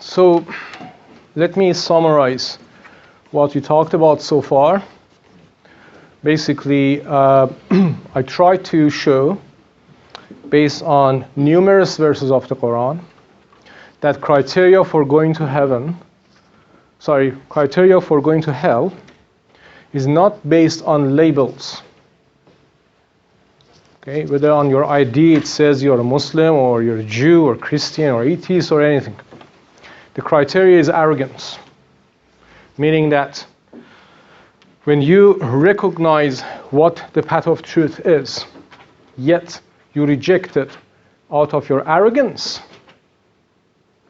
So let me summarize what we talked about so far. Basically, I tried to show, based on numerous verses of the Quran, that criteria for going to hell is not based on labels. Okay, whether on your ID it says you're a Muslim or you're a Jew or Christian or atheist or anything. The criteria is arrogance, meaning that when you recognize what the path of truth is, yet you reject it out of your arrogance,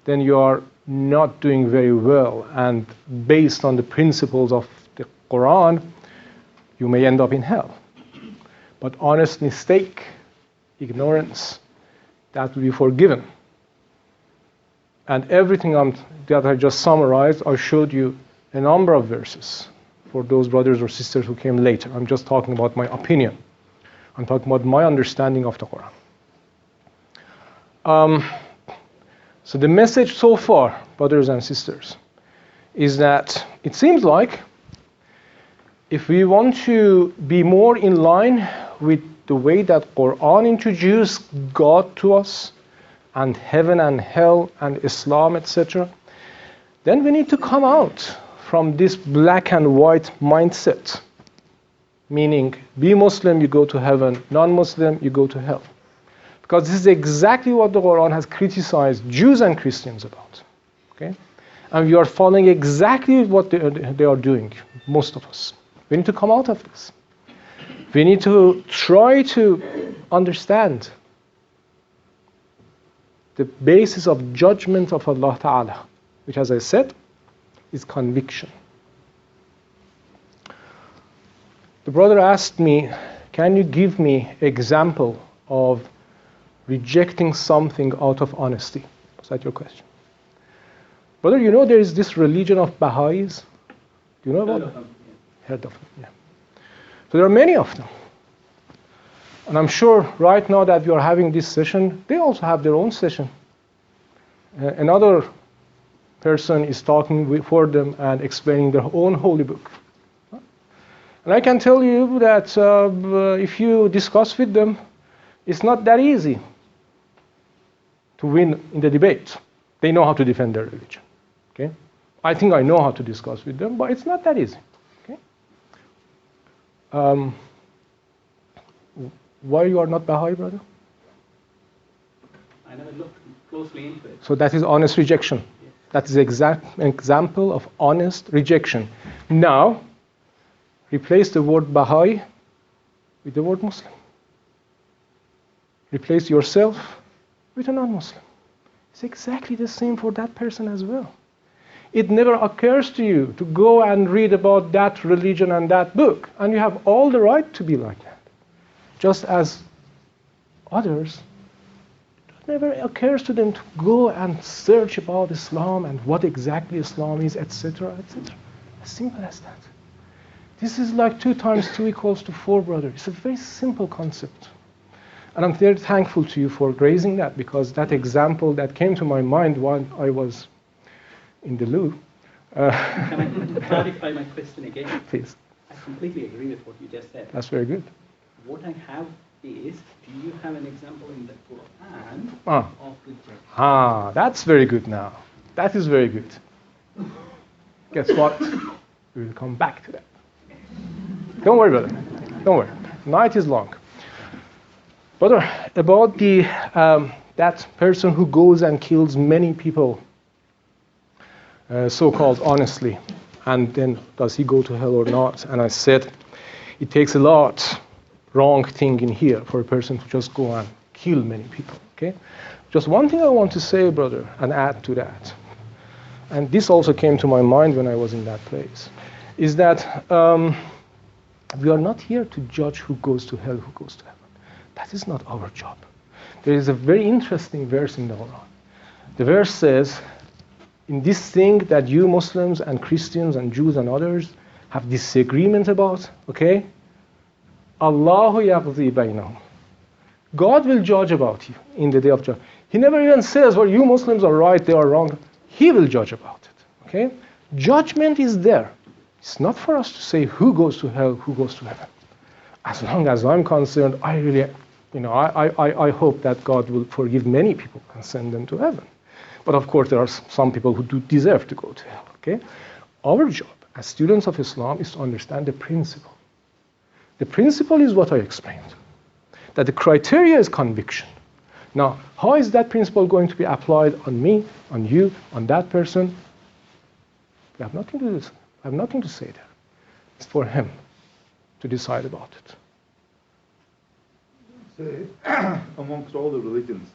then you are not doing very well. And based on the principles of the Quran, you may end up in hell. But honest mistake, ignorance, that will be forgiven. And everything that I just summarized, I showed you a number of verses for those brothers or sisters who came later. I'm just talking about my opinion. I'm talking about my understanding of the Quran. So the message so far, brothers and sisters, is that it seems like if we want to be more in line with the way that Quran introduced God to us, and heaven and hell and Islam, etc., then we need to come out from this black and white mindset. Meaning, be Muslim, you go to heaven. Non-Muslim, you go to hell. Because this is exactly what the Quran has criticized Jews and Christians about. Okay? And we are following exactly what they are doing, most of us. We need to come out of this. We need to try to understand the basis of judgment of Allah Ta'ala, which, as I said, is conviction. The brother asked me, can you give me an example of rejecting something out of honesty? Was that your question? Brother, you know there is this religion of Baha'is? Do you know about it? Heard of them, yeah. So there are many of them. And I'm sure right now that we are having this session, they also have their own session. Another person is talking for them and explaining their own holy book. And I can tell you that if you discuss with them, it's not that easy to win in the debate. They know how to defend their religion. Okay? I think I know how to discuss with them, but it's not that easy. Okay? Why you are not Baha'i, brother? I never looked closely into it. So that is honest rejection. Yes. That is an example of honest rejection. Now, replace the word Baha'i with the word Muslim. Replace yourself with a non-Muslim. It's exactly the same for that person as well. It never occurs to you to go and read about that religion and that book, and you have all the right to be like that. Just as others, it never occurs to them to go and search about Islam and what exactly Islam is, etc., etc. As simple as that. This is like 2 times 2 equals to 4, brother. It's a very simple concept. And I'm very thankful to you for raising that, because that example that came to my mind while I was in the loo. Can I clarify my question again? Please. I completely agree with what you just said. That's very good. What I have is, do you have an example in the Quran of rejection? That's very good now. That is very good. Guess what? We will come back to that. Don't worry, brother. Don't worry. Night is long. Brother, about the that person who goes and kills many people, so-called honestly, and then does he go to hell or not? And I said, it takes a lot wrong thing in here for a person to just go and kill many people. Okay? Just one thing I want to say, brother, and add to that, and this also came to my mind when I was in that place, is that we are not here to judge who goes to hell, who goes to heaven. That is not our job. There is a very interesting verse in the Quran. The verse says, in this thing that you Muslims and Christians and Jews and others have disagreement about, okay? Allahu yaqdi baynahum. God will judge about you in the day of judgment. He never even says, well, you Muslims are right, they are wrong. He will judge about it. Okay? Judgment is there. It's not for us to say who goes to hell, who goes to heaven. As long as I'm concerned, I really, I hope that God will forgive many people and send them to heaven. But of course, there are some people who do deserve to go to hell. Okay? Our job as students of Islam is to understand the principle. The principle is what I explained. That the criteria is conviction. Now, how is that principle going to be applied on me, on you, on that person? We have nothing to do. I have nothing to say there. It's for him to decide about it. So, amongst all the religions,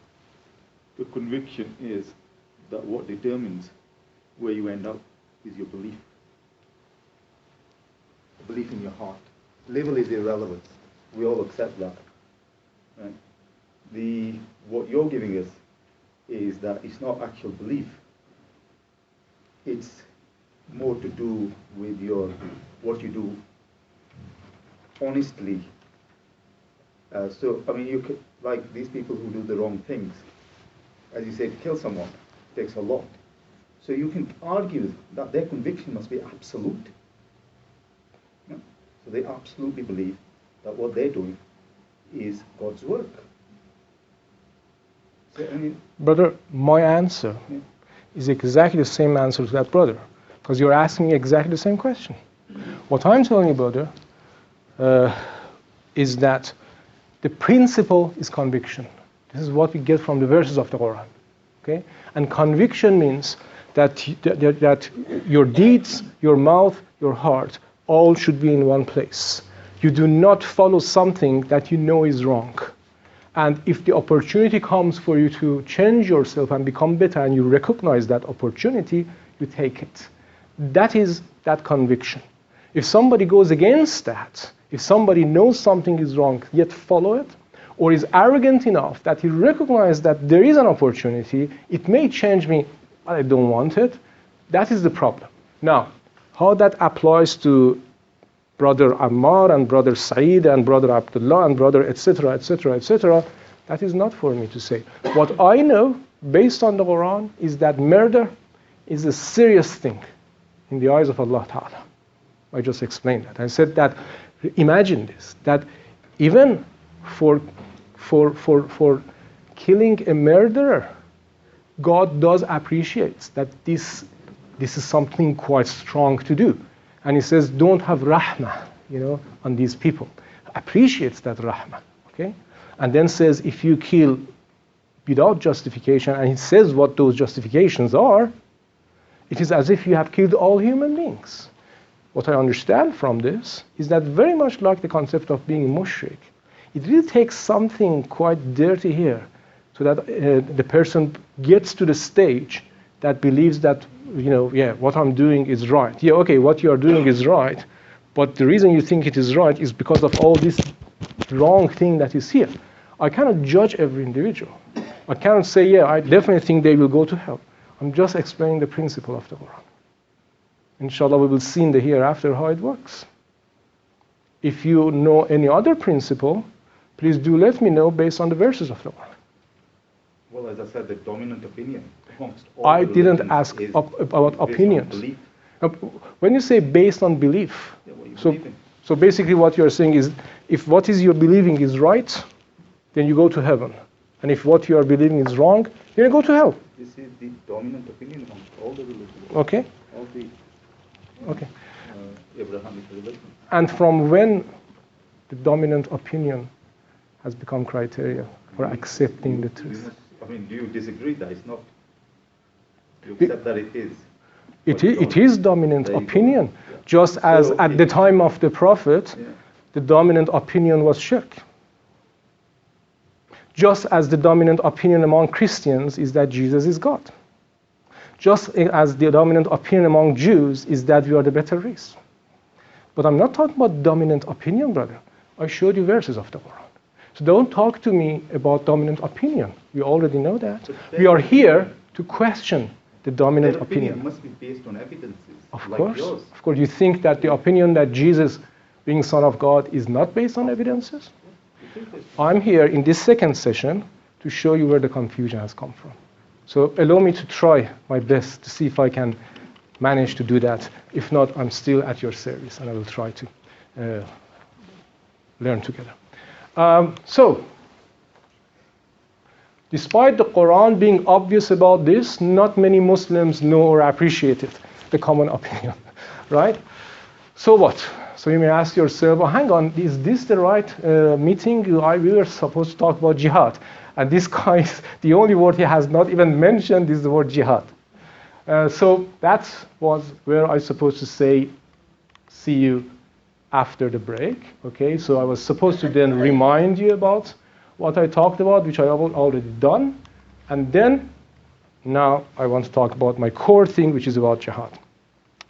the conviction is that what determines where you end up is your belief. The belief in your heart. Label is irrelevant. We all accept that. Right? What you're giving us is that it's not actual belief. It's more to do with what you do honestly. So, I mean, you could, like these people who do the wrong things, as you say, to kill someone takes a lot. So you can argue that their conviction must be absolute. Yeah? So they absolutely believe that what they're doing is God's work. So, I mean, brother, my answer is exactly the same answer to that brother, because you're asking me exactly the same question. What I'm telling you, brother, is that the principle is conviction. This is what we get from the verses of the Quran. Okay? And conviction means that your deeds, your mouth, your heart, all should be in one place. You do not follow something that you know is wrong. And if the opportunity comes for you to change yourself and become better, and you recognize that opportunity, you take it. That is that conviction. If somebody goes against that, if somebody knows something is wrong, yet follow it, or is arrogant enough that he recognizes that there is an opportunity, it may change me, but I don't want it, that is the problem. Now, how that applies to brother Ammar and brother Saeed and brother Abdullah and brother etc., etc., etc., that is not for me to say. What I know, based on the Quran, is that murder is a serious thing in the eyes of Allah Ta'ala. I just explained that. I said that, imagine this, that even for killing a murderer, God does appreciate that this is something quite strong to do. And he says, don't have rahmah, on these people. Appreciates that rahmah, okay? And then says, if you kill without justification, and he says what those justifications are, it is as if you have killed all human beings. What I understand from this is that very much like the concept of being a mushrik, it really takes something quite dirty here so that the person gets to the stage that believes that, what I'm doing is right. Yeah, okay, what you are doing is right, but the reason you think it is right is because of all this wrong thing that is here. I cannot judge every individual. I cannot say, yeah, I definitely think they will go to hell. I'm just explaining the principle of the Quran. Inshallah, we will see in the hereafter how it works. If you know any other principle, please do let me know based on the verses of the Quran. Well, as I said, the dominant opinion amongst all I didn't ask about opinions. When you say based on belief, so basically what you're saying is, if what is you're believing is right, then you go to heaven. And if what you are believing is wrong, then you go to hell. This is the dominant opinion amongst all the religions. Okay. All the Abrahamic religions. And from when the dominant opinion has become criteria for accepting the truth? Do you disagree that it's not? You accept that it is? It is dominant opinion. Yeah. Just as at the time of the Prophet, the dominant opinion was shirk. Just as the dominant opinion among Christians is that Jesus is God. Just as the dominant opinion among Jews is that we are the better race. But I'm not talking about dominant opinion, brother. I showed you verses of the Quran. So don't talk to me about dominant opinion. You already know that. We are here to question the dominant opinion. Must be based on evidences. Of course. Of course. You think that the opinion that Jesus being Son of God is not based on evidences? I'm here in this second session to show you where the confusion has come from. So allow me to try my best to see if I can manage to do that. If not, I'm still at your service, and I will try to learn together. So, despite the Quran being obvious about this, not many Muslims know or appreciate it, the common opinion, right? So what? So you may ask yourself, well, hang on, is this the right meeting? We were supposed to talk about jihad. And this guy, the only word he has not even mentioned is the word jihad. So that was where I was supposed to say, see you after the break. Okay, so I was supposed to then remind you about what I talked about, which I have already done. And then, now I want to talk about my core thing, which is about jihad.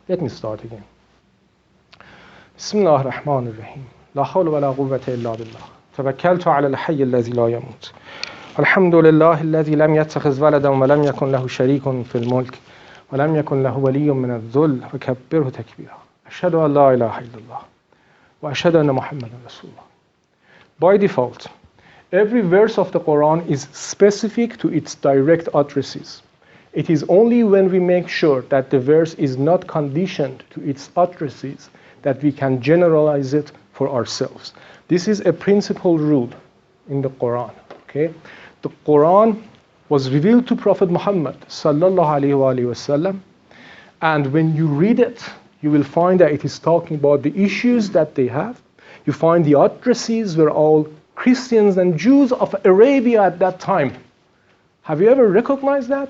Let me start again. بسم الله الرحمن الرحيم لا حول ولا قوة إلا بالله توكلت على الحي الذي لا يموت الحمد لله الذي لم يتخذ ولدا ولم يكن له شريك في الملك ولم يكن له ولي من الذل وكبره تكبيرا أشهد أن لا إله إلا الله وأشهد أن محمدا رسول الله. By default, every verse of the Quran is specific to its direct addresses. It is only when we make sure that the verse is not conditioned to its addresses that we can generalize it for ourselves. This is a principal rule in the Quran. Okay, the Quran was revealed to Prophet Muhammad sallallahu alaihi wasallam, and when you read it, you will find that it is talking about the issues that they have. You find the addresses were all Christians and Jews of Arabia at that time. Have you ever recognized that?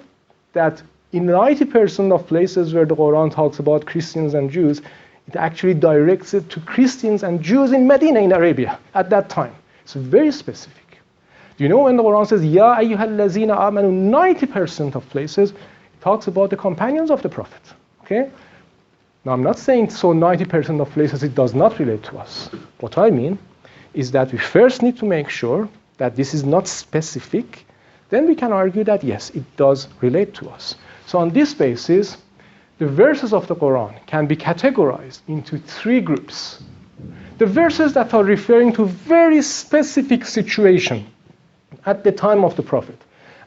That in 90% of places where the Quran talks about Christians and Jews, it actually directs it to Christians and Jews in Medina, in Arabia, at that time. It's very specific. Do you know when the Quran says, Ya ayyuhallazina amanu, 90% of places, it talks about the companions of the Prophet. Okay? Now, I'm not saying so 90% of places it does not relate to us. What I mean is that we first need to make sure that this is not specific. Then we can argue that, yes, it does relate to us. So on this basis, the verses of the Quran can be categorized into three groups. The verses that are referring to very specific situation at the time of the Prophet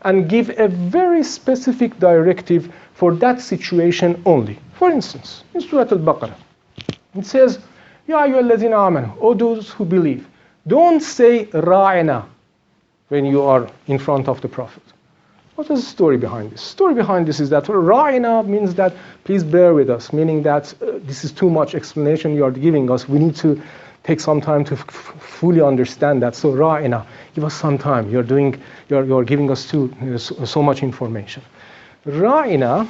and give a very specific directive for that situation only. For instance, in Surah Al-Baqarah, it says, Ya ayyuhallazina amanu, O those who believe, don't say ra'ina when you are in front of the Prophet. What is the story behind this? The story behind this is that ra'ina means that please bear with us, meaning that this is too much explanation you are giving us. We need to take some time to fully understand that. So ra'ina, give us some time. You're giving us so much information. Ra'ina,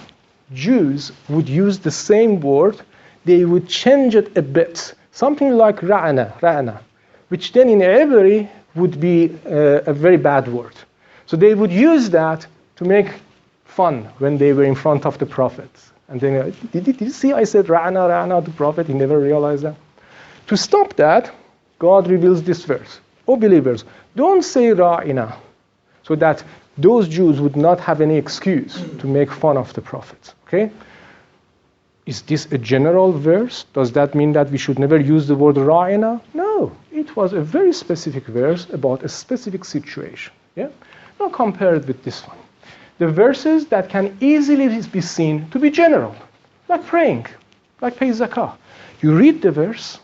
Jews would use the same word. They would change it a bit. Something like ra'ana, which then in Hebrew would be a very bad word. So they would use that to make fun when they were in front of the Prophet. And then, did you see I said ra'ana to Prophet? He never realized that. To stop that, God reveals this verse. O believers, don't say ra'ina, so that those Jews would not have any excuse to make fun of the Prophet. Okay? Is this a general verse? Does that mean that we should never use the word ra'ina? No. It was a very specific verse about a specific situation. Yeah? Now compare it with this one. The verses that can easily be seen to be general, like praying, like pay zakah. You read the verse,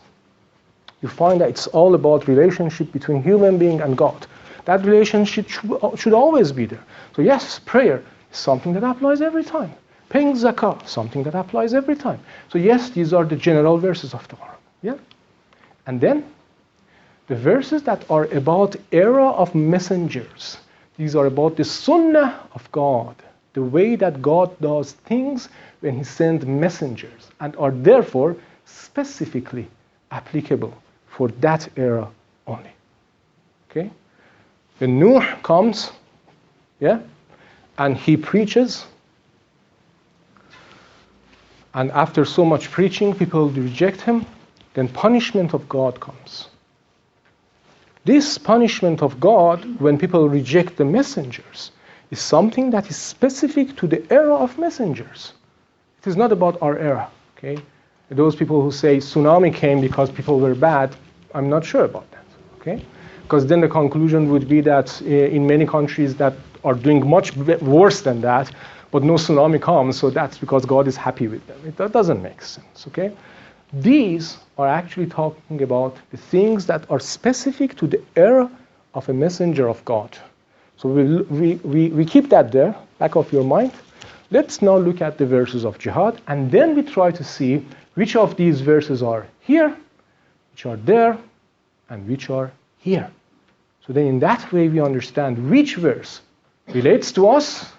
you find that it's all about relationship between human being and God. That relationship should always be there. So yes, prayer is something that applies every time. Paying zakah, something that applies every time. So yes, these are the general verses of the Quran. Yeah? And then, the verses that are about era of messengers. These are about the sunnah of God, the way that God does things when He sends messengers, and are therefore specifically applicable for that era only. Okay? When Nuh comes, yeah, and he preaches, and after so much preaching, people reject him, then punishment of God comes. This punishment of God, when people reject the messengers, is something that is specific to the era of messengers. It is not about our era. Okay? Those people who say tsunami came because people were bad, I'm not sure about that. Okay? Because then the conclusion would be that in many countries that are doing much worse than that, but no tsunami comes, so that's because God is happy with them. That doesn't make sense, okay? These are actually talking about the things that are specific to the era of a messenger of God. So we keep that there, back of your mind. Let's now look at the verses of jihad, and then we try to see which of these verses are here, which are there, and which are here. So then in that way we understand which verse relates to us,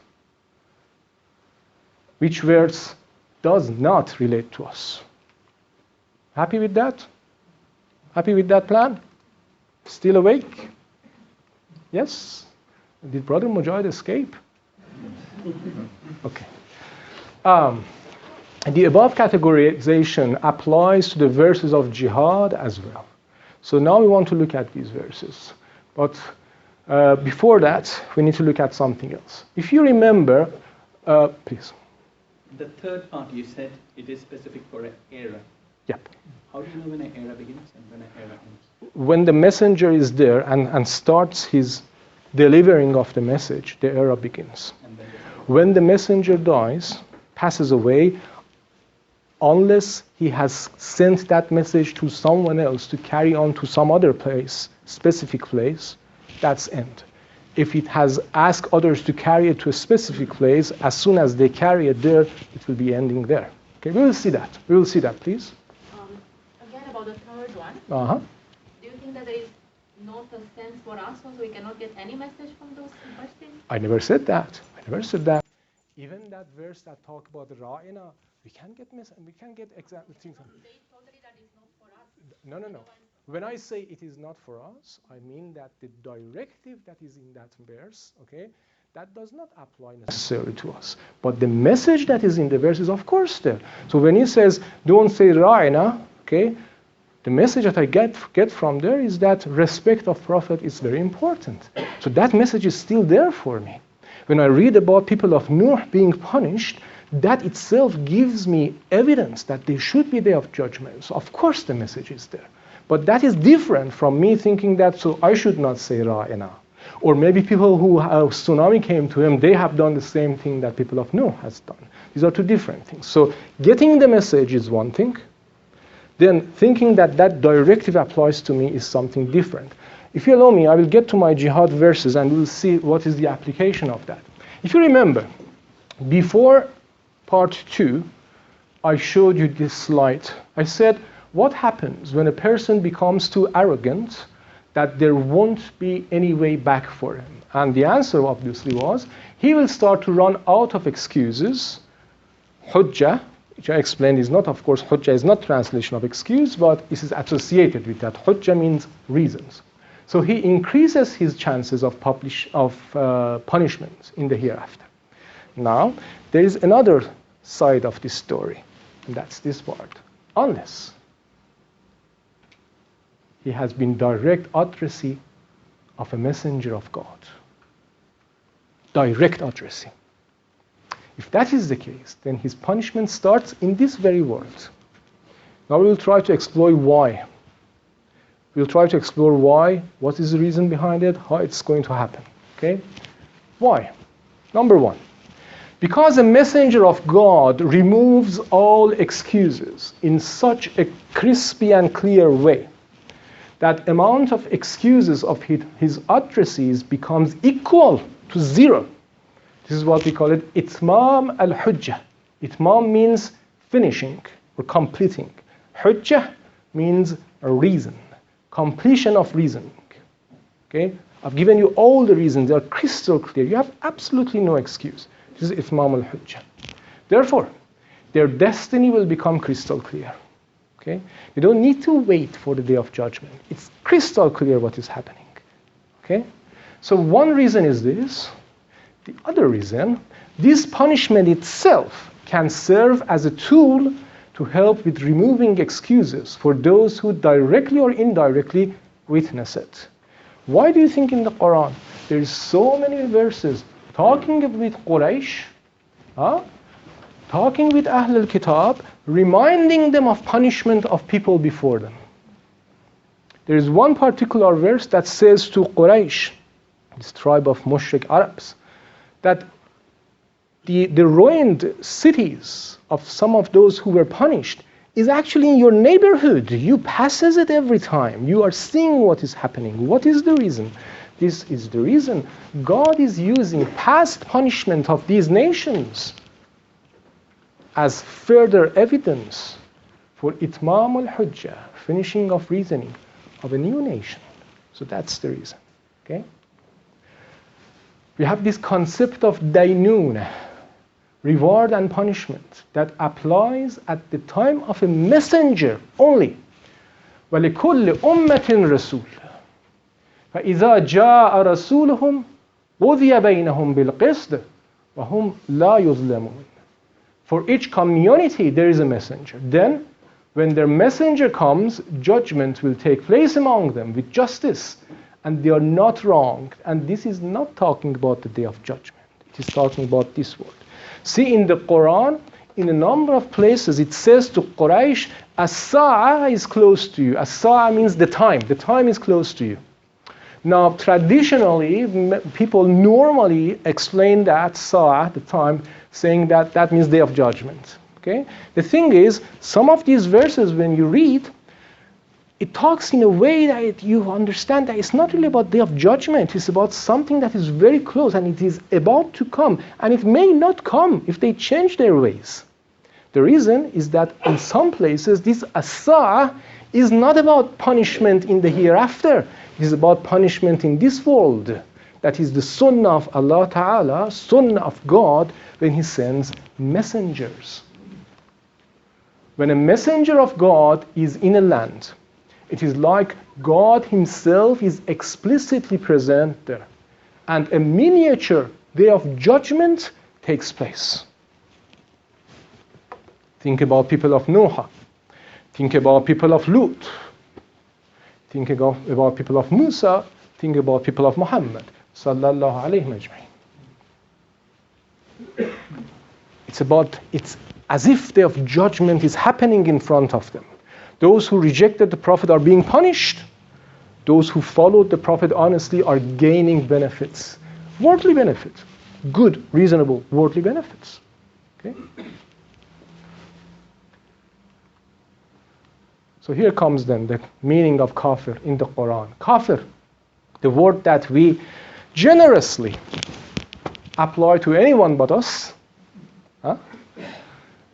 which verse does not relate to us. Happy with that? Happy with that plan? Still awake? Yes? Did Brother Mujahid escape? Okay. The above categorization applies to the verses of jihad as well. So now we want to look at these verses. But before that, we need to look at something else. If you remember, please. The third part you said it is specific for an era. Yep. How do you know when an era begins and when an era ends? When the messenger is there and starts his delivering of the message, the era begins. When the messenger dies, passes away, unless he has sent that message to someone else to carry on to some other place, specific place, that's end. If it has asked others to carry it to a specific place, as soon as they carry it there, it will be ending there. Okay, we will see that. We will see that, please. Again, about the third one. Uh-huh. Do you think that there is not a sense for us, so we cannot get any message from those verses? I never said that. I never said that. Even that verse that talk about Ra'ina, we can get exact things. They totally that is not for us. No. When I say it is not for us, I mean that the directive that is in that verse, okay, that does not apply necessarily to us. But the message that is in the verse is of course there. So when he says, don't say Ra'ina, okay, the message that I get from there is that respect of Prophet is very important. So that message is still there for me. When I read about people of Nuh being punished, that itself gives me evidence that there should be day of judgment. So of course the message is there. But that is different from me thinking that so I should not say Ra'ina. Or maybe people who tsunami came to him, they have done the same thing that people of Nuh has done. These are two different things. So getting the message is one thing. Then thinking that that directive applies to me is something different. If you allow me, I will get to my jihad verses and we'll see what is the application of that. If you remember, before part 2, I showed you this slide. I said, what happens when a person becomes too arrogant that there won't be any way back for him? And the answer obviously was, he will start to run out of excuses. Hujjah, which I explained is not, of course, Hujjah is not translation of excuse, but this is associated with that. Hujjah means reasons. So he increases his chances of punishment in the hereafter. Now, there is another side of this story, and that's this part. Unless he has been direct addressee of a messenger of God. Direct addressee. If that is the case, then his punishment starts in this very world. Now we will try to explore why. We'll try to explore why, what is the reason behind it, how it's going to happen. Okay? Why? Number one, because a messenger of God removes all excuses in such a crispy and clear way that amount of excuses of his addressees becomes equal to zero. This is what we call it itmam al-hujjah. Itmam means finishing or completing. Hujjah means a reason, completion of reasoning. Okay? I've given you all the reasons. They are crystal clear. You have absolutely no excuse. This is itmam al-hujjah. Therefore, their destiny will become crystal clear. Okay? You don't need to wait for the day of judgment. It's crystal clear what is happening. Okay? So one reason is this. The other reason, this punishment itself can serve as a tool to help with removing excuses for those who directly or indirectly witness it. Why do you think in the Quran there is so many verses talking with Quraysh, talking with Ahl al-Kitab, reminding them of punishment of people before them? There is one particular verse that says to Quraysh, this tribe of Mushrik Arabs, that the ruined cities of some of those who were punished is actually in your neighborhood. You passes it every time. You are seeing what is happening. What is the reason? This is the reason. God is using past punishment of these nations as further evidence for itmam al-hujjah, finishing of reasoning of a new nation. So that's the reason. Okay? We have this concept of daynun, reward and punishment, that applies at the time of a messenger only. وَلِكُلِّ أُمَّةٍ رَسُولٌ فَإِذَا جَاءَ رَسُولُهُمْ قُضِيَ بَيْنَهُمْ بِالْقِسْطِ وَهُمْ لَا يُظْلَمُونَ. For each community there is a messenger. Then, when their messenger comes, judgment will take place among them with justice, and they are not wronged. And this is not talking about the day of judgment. It is talking about this world. See, in the Quran, in a number of places, it says to Quraysh, as-sa'a is close to you. As-sa'a means the time. The time is close to you. Now, traditionally, people normally explain that sa'a, the time, saying that that means day of judgment. Okay? The thing is, some of these verses, when you read, it talks in a way that you understand that it's not really about day of judgment. It's about something that is very close and it is about to come. And it may not come if they change their ways. The reason is that in some places, this as-sa'a is not about punishment in the hereafter. It is about punishment in this world. That is the sunnah of Allah Ta'ala, sunnah of God, when He sends messengers. When a messenger of God is in a land, it is like God Himself is explicitly present there. And a miniature day of judgment takes place. Think about people of Noah. Think about people of Lut. Think about people of Musa. Think about people of Muhammad. Sallallahu alayhi ajma'in. It's as if day of judgment is happening in front of them. Those who rejected the Prophet are being punished. Those who followed the Prophet honestly are gaining benefits. Worldly benefits. Good, reasonable, worldly benefits. Okay? So here comes then the meaning of kafir in the Quran. Kafir, the word that we generously apply to anyone but us,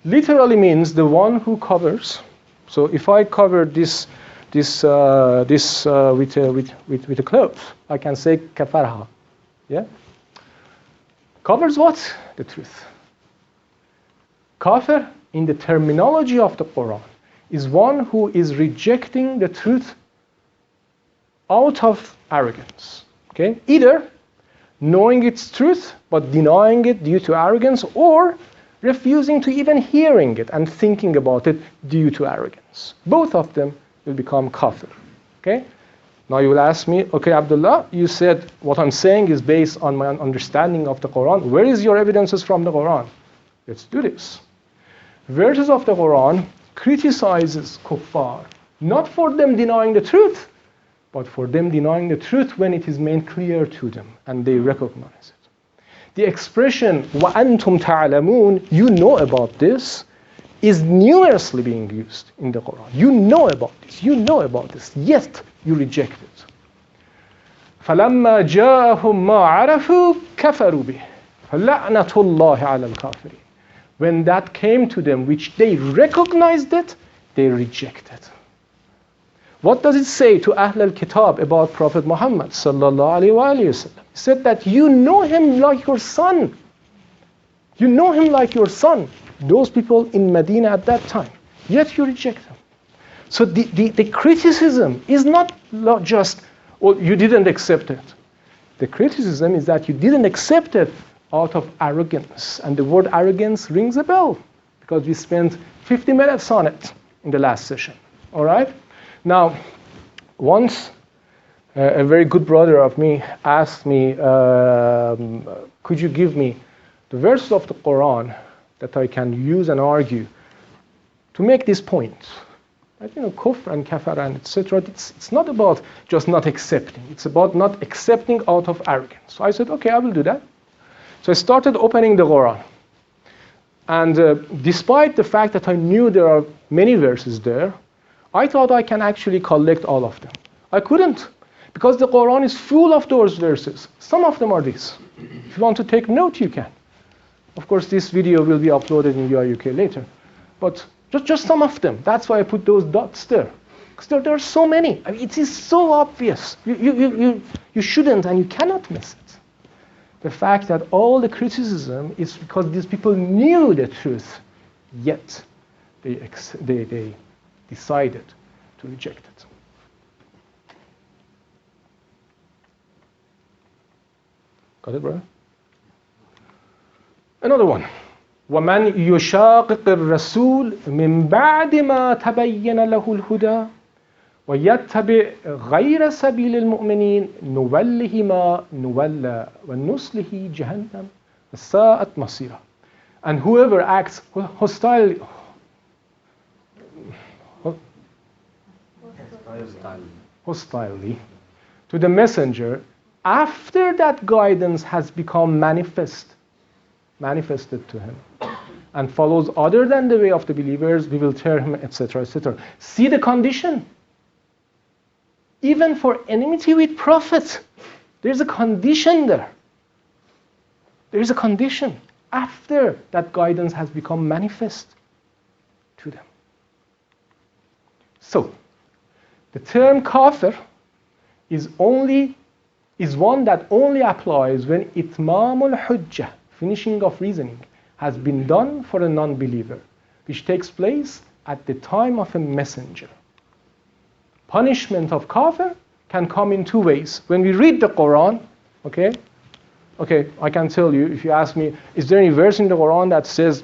literally means the one who covers. So if I cover this with a cloth, I can say kafarha. Yeah? Covers what? The truth. Kafir, in the terminology of the Quran, is one who is rejecting the truth out of arrogance. Okay? Either knowing its truth but denying it due to arrogance, or refusing to even hearing it and thinking about it due to arrogance. Both of them will become kafir. Okay? Now you will ask me, okay, Abdullah, you said what I'm saying is based on my understanding of the Quran. Where is your evidences from the Quran? Let's do this. Verses of the Quran criticizes kuffar, not for them denying the truth, but for them denying the truth when it is made clear to them and they recognize it. The expression وَأَنْتُمْ تَعْلَمُونَ, you know about this, is numerously being used in the Quran. You know about this, yet you reject it. فَلَمَّا جَاءَهُمْ مَا عَرَفُوا كَفَرُوا بِهِ فَلَعْنَةُ اللَّهِ عَلَى الْكَافِرِينَ. When that came to them, which they recognized it, they rejected. What does it say to Ahl al-Kitab about Prophet Muhammad sallallahu alaihi wasallam? He said that you know him like your son. You know him like your son. Those people in Medina at that time. Yet you reject him. So the criticism is not just, well, you didn't accept it. The criticism is that you didn't accept it out of arrogance. And the word arrogance rings a bell because we spent 50 minutes on it in the last session. All right? Now, once a very good brother of me asked me, could you give me the verses of the Quran that I can use and argue to make this point? Kufr and kafar and etc. It's not about just not accepting. It's about not accepting out of arrogance. So I said, okay, I will do that. So I started opening the Quran. And despite the fact that I knew there are many verses there, I thought I can actually collect all of them. I couldn't, because the Quran is full of those verses. Some of them are these. If you want to take note, you can. Of course, this video will be uploaded in UIUK later. But just some of them. That's why I put those dots there. Because there are so many. I mean, it is so obvious. You shouldn't and you cannot miss it. The fact that all the criticism is because these people knew the truth, yet they decided to reject it. Got it, brother? Another one. وَمَنْ يُشَاقِقِ الرَّسُولِ مِنْ بَعْدِ مَا تَبَيَّنَ لَهُ الْهُدَى وَيَتَّبِعْ غَيْرَ سَبِيلِ الْمُؤْمِنِينَ نُوَلِّهِ مَا نُوَلَّى وَنُصْلِهِ جَهَنَّمَ وَسَاءَتْ مَصِيرًا. And whoever acts hostilely to the messenger after that guidance has become manifested to him, and follows other than the way of the believers, we will tear him, etc., etc. See the condition. Even for enmity with Prophet, there's a condition there. There is a condition after that guidance has become manifest to them. So, the term kafir is one that only applies when itmamul hujjah, finishing of reasoning, has been done for a non-believer, which takes place at the time of a messenger. Punishment of kafir can come in two ways. When we read the Quran, okay, I can tell you, if you ask me, is there any verse in the Quran that says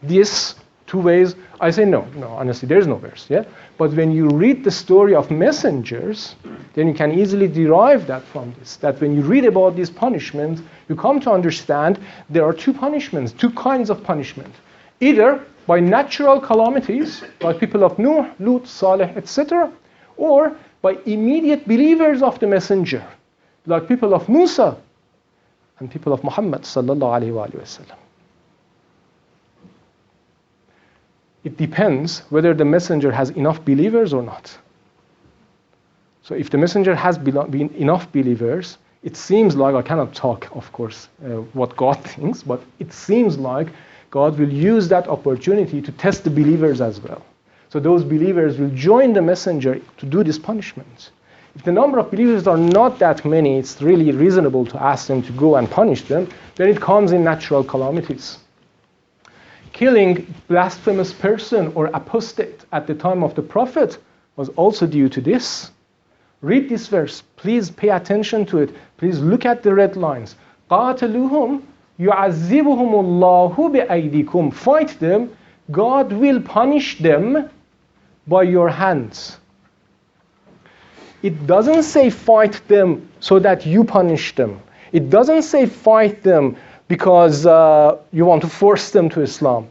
this two ways? I say no, honestly, there's no verse, yeah? But when you read the story of messengers, then you can easily derive that from this, that when you read about these punishments, you come to understand there are two punishments, two kinds of punishment. Either by natural calamities, like people of Nuh, Lut, Saleh, etc., or by immediate believers of the messenger, like people of Musa and people of Muhammad sallallahu alaihi wasallam. It depends whether the messenger has enough believers or not. So if the messenger has been enough believers, it seems like, I cannot talk, of course, what God thinks, but it seems like God will use that opportunity to test the believers as well. So those believers will join the messenger to do this punishment. If the number of believers are not that many, it's really reasonable to ask them to go and punish them, then it comes in natural calamities. Killing blasphemous person or apostate at the time of the Prophet was also due to this. Read this verse. Please pay attention to it. Please look at the red lines. قَاتَلُوهُمْ يُعَذِّبُهُمُ اللَّهُ بِأَيْدِكُمْ. Fight them. God will punish them by your hands. It doesn't say fight them so that you punish them. It doesn't say fight them because you want to force them to Islam.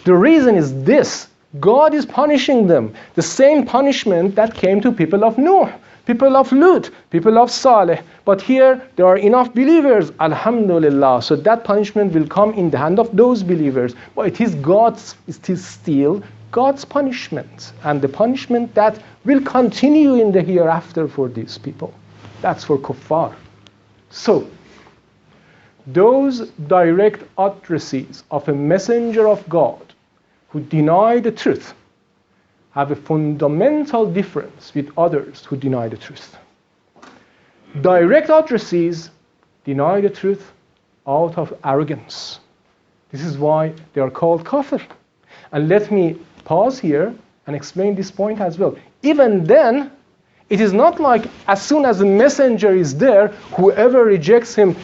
The reason is this: God is punishing them. The same punishment that came to people of Nuh, people of Lut, people of Saleh. But here there are enough believers, alhamdulillah. So that punishment will come in the hand of those believers. But it is still God's punishment, and the punishment that will continue in the hereafter for these people. That's for kuffar. So, those direct utterances of a messenger of God who deny the truth have a fundamental difference with others who deny the truth. Direct utterances deny the truth out of arrogance. This is why they are called kafir. And let me pause here and explain this point as well. Even then, it is not like as soon as the messenger is there, whoever rejects him,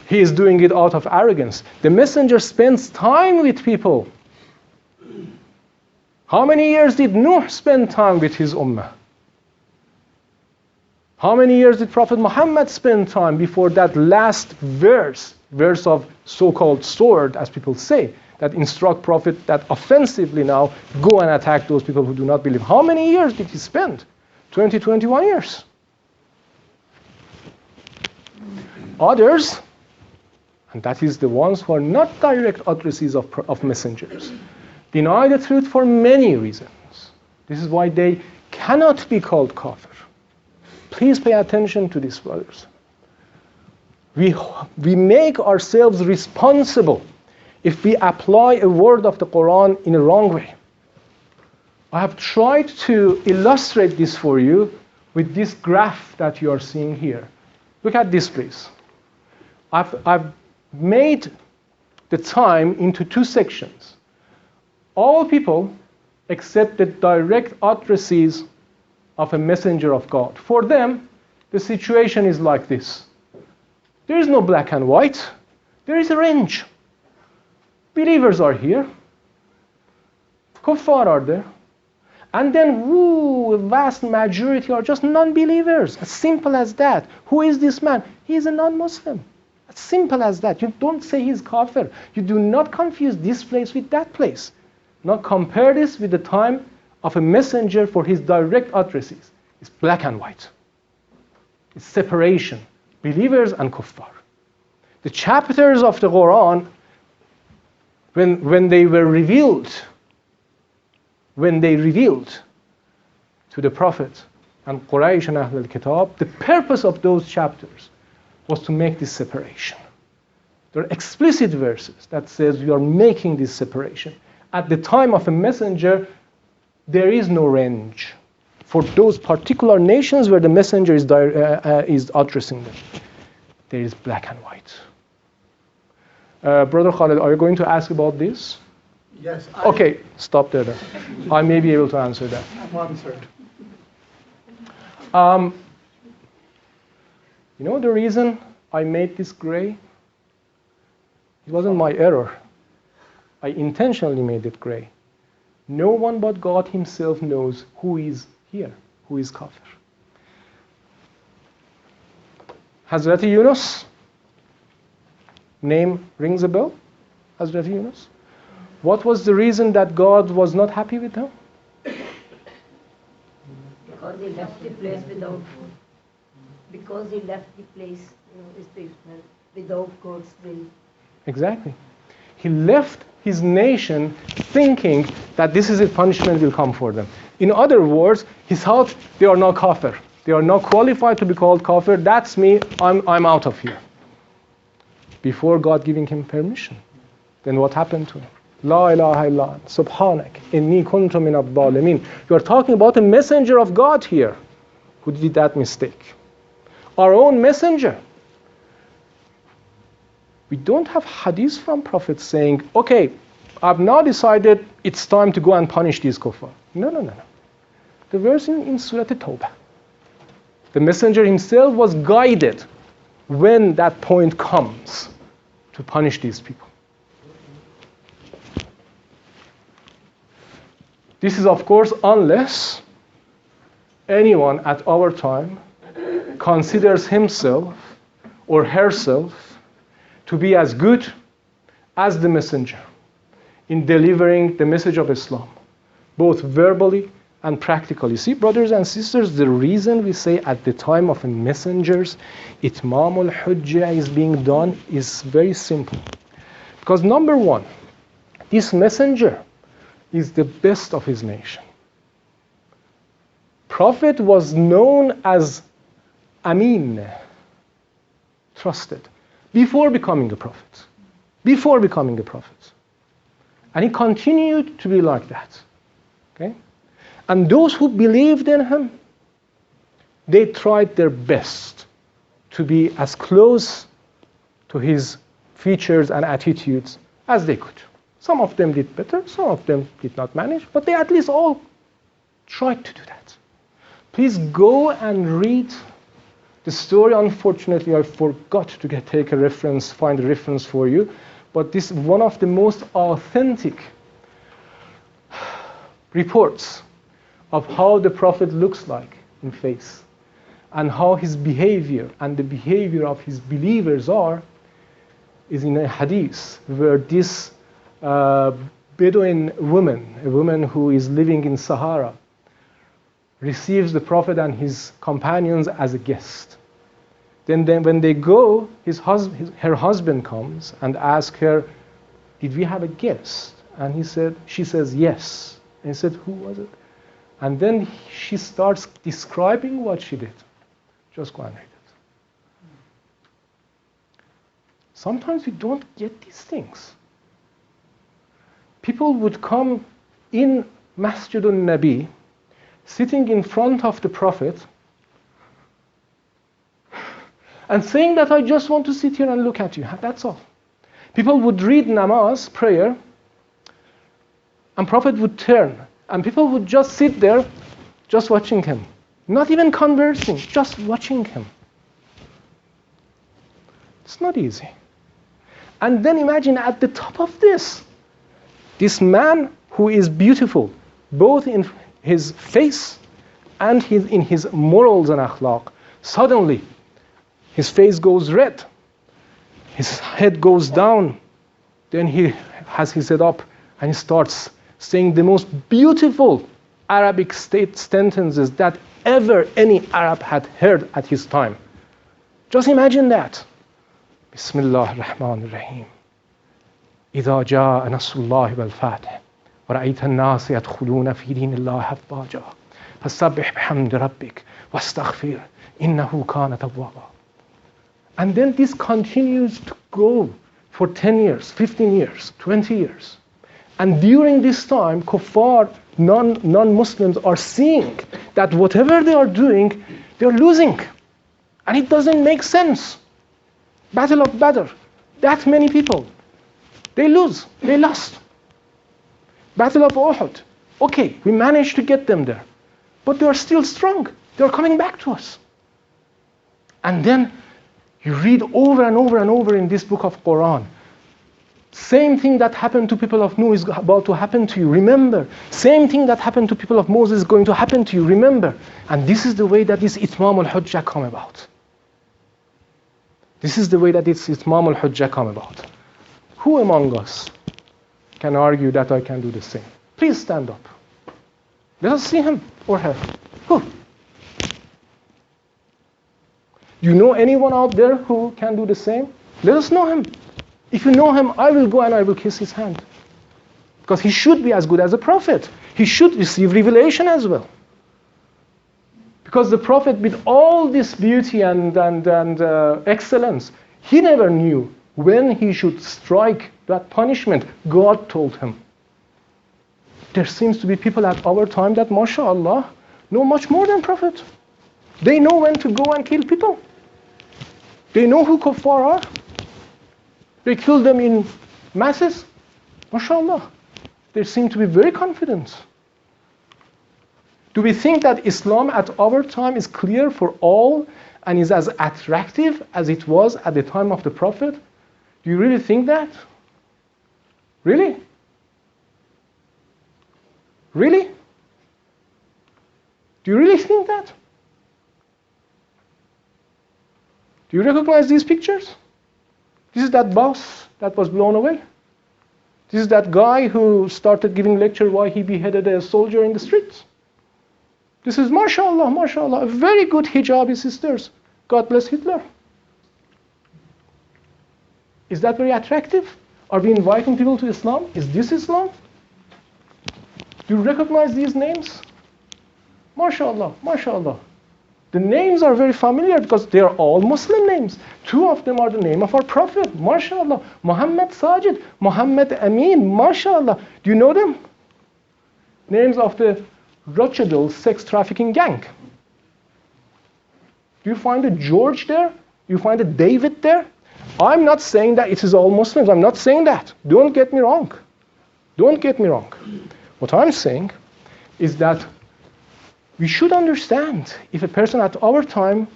he is doing it out of arrogance. The messenger spends time with people. How many years did Nuh spend time with his ummah? How many years did Prophet Muhammad spend time before that last verse of so-called sword, as people say, that instruct Prophet that offensively now go and attack those people who do not believe? How many years did he spend? 20, 21 years. Others And that is the ones who are not direct addressees of messengers. Deny the truth for many reasons. This is why they cannot be called kafir. Please pay attention to this, brothers. We make ourselves responsible if we apply a word of the Quran in a wrong way. I have tried to illustrate this for you with this graph that you are seeing here. Look at this, please. I've made the time into two sections. All people except the direct addressees of a messenger of God. For them, the situation is like this. There is no black and white. There is a range. Believers are here. Kuffar are there. And then, a vast majority are just non-believers. As simple as that. Who is this man? He is a non-Muslim. As simple as that. You don't say he's kafir. You do not confuse this place with that place. Now compare this with the time of a messenger for his direct addressees. It's black and white. It's separation. Believers and kuffar. The chapters of the Quran, when they were revealed, to the Prophet and Quraysh and Ahl al-Kitab, the purpose of those chapters was to make this separation. There are explicit verses that says we are making this separation. At the time of a messenger, there is no range for those particular nations where the messenger is addressing them. There is black and white. Brother Khalid, are you going to ask about this? Yes. Okay, stop there then. I may be able to answer that. I'm answered. You know the reason I made this gray? It wasn't my error. I intentionally made it gray. No one but God himself knows who is here, who is kafir. Hazrat Yunus, name rings a bell? Hazrat Yunus. What was the reason that God was not happy with him? Because he left the place without food. Because he left the place, without God's will. Exactly. He left his nation thinking that this is a punishment will come for them. In other words, he thought they are not kafir. They are not qualified to be called kafir. That's me. I'm out of here. Before God giving him permission. Then what happened to him? La ilaha illa subhanak inni kuntu min adh-dhalimin. You are talking about a messenger of God here who did that mistake. Our own messenger. We don't have hadith from prophets saying, okay, I've now decided it's time to go and punish these kuffar. No. The verse in Surah At-Tawbah. The messenger himself was guided when that point comes to punish these people. This is, of course, unless anyone at our time considers himself or herself to be as good as the messenger in delivering the message of Islam, both verbally and practically. See, brothers and sisters, the reason we say at the time of a messenger's itmamul hujjah is being done is very simple. Because number one, this messenger is the best of his nation. Prophet was known as Amin, trusted, before becoming a prophet. And he continued to be like that. Okay? And those who believed in him, they tried their best to be as close to his features and attitudes as they could. Some of them did better, some of them did not manage, but they at least all tried to do that. Please go and read the story. Unfortunately, I forgot to find a reference for you, but this is one of the most authentic reports of how the Prophet looks like in face and how his behavior and the behavior of his believers is in a hadith where this Bedouin woman, a woman who is living in Sahara, receives the Prophet and his companions as a guest. Then when they go, her husband comes and asks her, did we have a guest? And she says, yes. And he said, who was it? And then she starts describing what she did. Just go and read it. Sometimes we don't get these things. People would come in Masjidun Nabi, sitting in front of the Prophet, and saying that I just want to sit here and look at you. That's all. People would read namaz, prayer, and Prophet would turn, and people would just sit there, just watching him. Not even conversing, just watching him. It's not easy. And then imagine at the top of this man who is beautiful, both in his face and in his morals and akhlaq, suddenly his face goes red, his head goes down, then he has his head up and he starts saying the most beautiful Arabic sentences that ever any Arab had heard at his time. Just imagine that. Bismillah ar-Rahman ar-Rahim. إذا جاء نصر الله والفتح ورأيت الناس يدخلون في دين الله أفواجا فسبح بحمد ربك واستغفر إنه كان توابا. And then this continues to go for 10 years, 15 years, 20 years. And during this time, kuffar, non-Muslims are seeing that whatever they are doing, they're losing. And it doesn't make sense. Battle of Badr, that many people, they lost. Battle of Uhud, okay, we managed to get them there. But they are still strong. They are coming back to us. And then you read over and over and over in this book of Quran, same thing that happened to people of Nuh is about to happen to you. Remember. Same thing that happened to people of Moses is going to happen to you. Remember. And this is the way that this Itmam al-Hujjah come about. This is the way that this Itmam al-Hujjah come about. Who among us can argue that I can do the same? Please stand up. Let us see him or her. Who? Do you know anyone out there who can do the same? Let us know him. If you know him, I will go and I will kiss his hand. Because he should be as good as a prophet. He should receive revelation as well. Because the prophet, with all this beauty and excellence, he never knew when he should strike that punishment. God told him. There seems to be people at our time that, mashallah, know much more than prophet. They know when to go and kill people. They know who kuffar are. They kill them in masses. MashaAllah. They seem to be very confident. Do we think that Islam at our time is clear for all and is as attractive as it was at the time of the Prophet? Do you really think that? Really? Really? Do you really think that? Do you recognize these pictures? This is that bus that was blown away. This is that guy who started giving lecture why he beheaded a soldier in the streets. This is, mashallah, mashallah, a very good hijabi sisters. God bless Hitler. Is that very attractive? Are we inviting people to Islam? Is this Islam? Do you recognize these names? MashaAllah, MashaAllah. The names are very familiar because they are all Muslim names. Two of them are the name of our Prophet, MashaAllah. Muhammad Sajid, Muhammad Amin, MashaAllah. Do you know them? Names of the Rothschild sex trafficking gang. Do you find a George there? Do you find a David there? I'm not saying that it is all Muslims. I'm not saying that. Don't get me wrong. Don't get me wrong. What I'm saying is that we should understand if a person at our time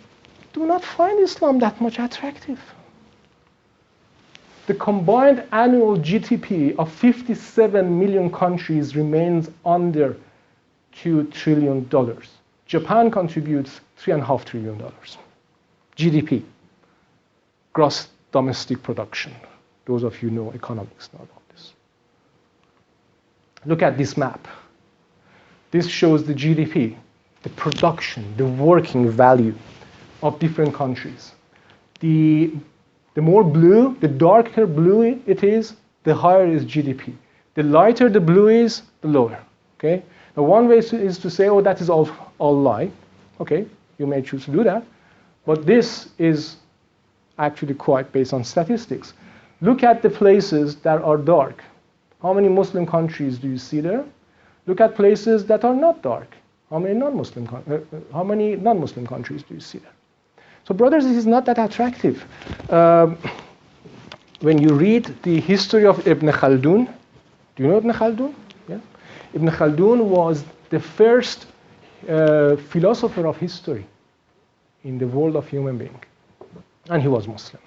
do not find Islam that much attractive. The combined annual GDP of 57 million countries remains under $2 trillion. Japan contributes $3.5 trillion. GDP, gross domestic production. Those of you know economics know about this. Look at this map. This shows the GDP, the production, the working value of different countries. the more blue, the darker blue it is, the higher is GDP. The lighter the blue is, the lower. Okay. Now, one way is to say, oh, that is all lie. Okay, you may choose to do that, but this is actually quite based on statistics. Look at the places that are dark. How many Muslim countries do you see there? Look at places that are not dark. How many non-Muslim countries do you see there? So, brothers, this is not that attractive. When you read the history of Ibn Khaldun, do you know Ibn Khaldun? Yeah? Ibn Khaldun was the first philosopher of history in the world of human being, and he was Muslim.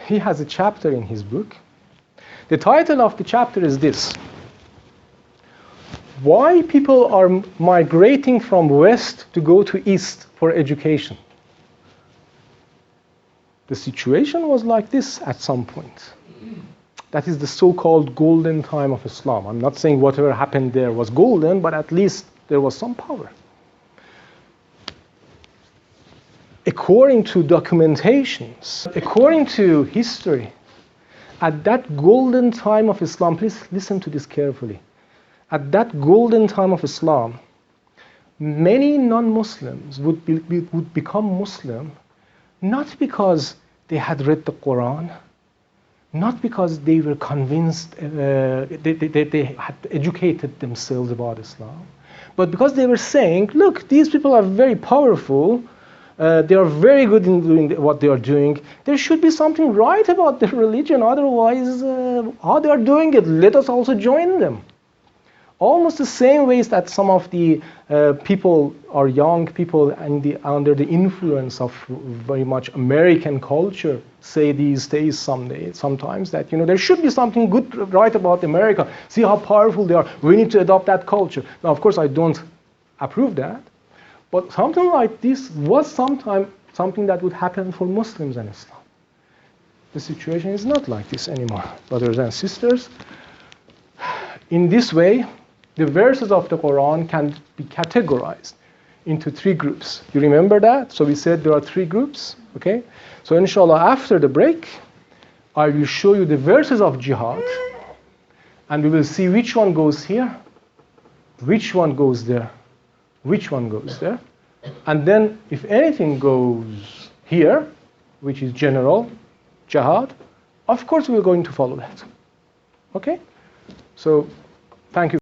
He has a chapter in his book. The title of the chapter is this: why people are migrating from west to go to east for education. The situation was like this at some point. That is the so-called golden time of Islam. I'm not saying whatever happened there was golden, but at least there was some power. According to documentations, according to history, at that golden time of Islam, please listen to this carefully. At that golden time of Islam, many non-Muslims would become Muslim, not because they had read the Quran, not because they were convinced, they had educated themselves about Islam, but because they were saying, look, these people are very powerful, they are very good in doing what they are doing. There should be something right about their religion, otherwise, how they are doing it, let us also join them. Almost the same ways that some of the people or young people under the influence of very much American culture say these days sometimes that, you know, there should be something good right about America. See how powerful they are. We need to adopt that culture. Now, of course, I don't approve that, but something like this was something that would happen for Muslims and Islam. The situation is not like this anymore, brothers and sisters. In this way, the verses of the Quran can be categorized into three groups. You remember that? So we said there are three groups, okay? So inshallah, after the break, I will show you the verses of jihad, and we will see which one goes here, which one goes there, which one goes there. And then if anything goes here, which is general jihad, of course we're going to follow that. Okay? So, thank you.